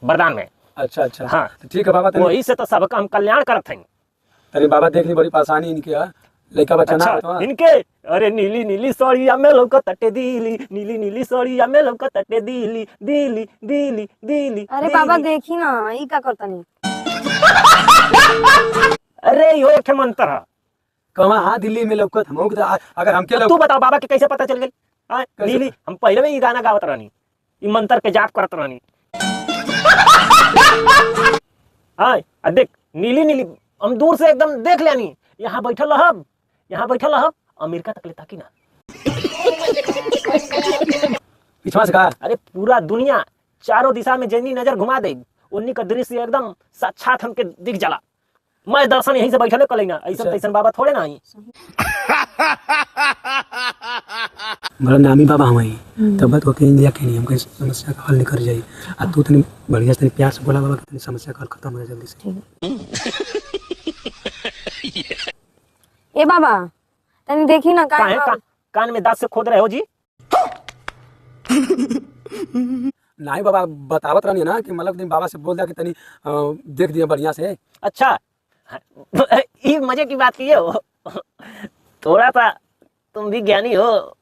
वरदान में। अच्छा अच्छा हाँ तो ठीक है बाबा, वही से तो सबका हम कल्याण करत हैं। तनी बाबा देख ली बड़ी परेशानी इनके है, लड़का बच्चा ना अच्छा इनके, अरे नीली नीली साड़िया में लौका तटे दिली, नीली नीली साड़िया में लौका तटे दिली, दिली दिली दिली। अरे बाबा देखी ना ई का करता नहीं। अरे यो एक मंत्र है। कहाँ हाँ दिल्ली में लौकत हम अगर हमके तू बता बाबा के कैसे पता चल गई? नीली हम पहले में ये गाना गावत रहनी, ये मंत्र के जाप करत रहनी। हाँ देख नीली नीली हम दूर से एकदम देख लेनी, यहाँ बैठल रहब, यहाँ बैठल रहब, अमेरिका तक ले ताकि ना। पिछवा से कहा अरे पूरा दुनिया चारों दिशा में जैनी नजर घुमा दे, उन्हीं का दृश्य एकदम साक्षात हमके दिख जाला। मैं दर्शन यहीं से बैठले कर लेना, ऐसा तैसन बाबा थोड़े ना आई। बड़ा नामी बाबा हमारी तब तो के इंडिया के नहीं हमके समस्या का हल निकल जाई। आ तू तनी बढ़िया से प्यार से बोला बाबा कि समस्या का हल खत्म हो जाए जल्दी से। ए बाबा तनी देखी ना कान में दांत से खोद रहे हो जी? नहीं बाबा बतावत रहनी ना कि मतलब दिन बाबा से बोल दिया कि तनी देख दिया बढ़िया से। अच्छा ये मजे की बात की हो, थोड़ा सा तुम भी ज्ञानी हो।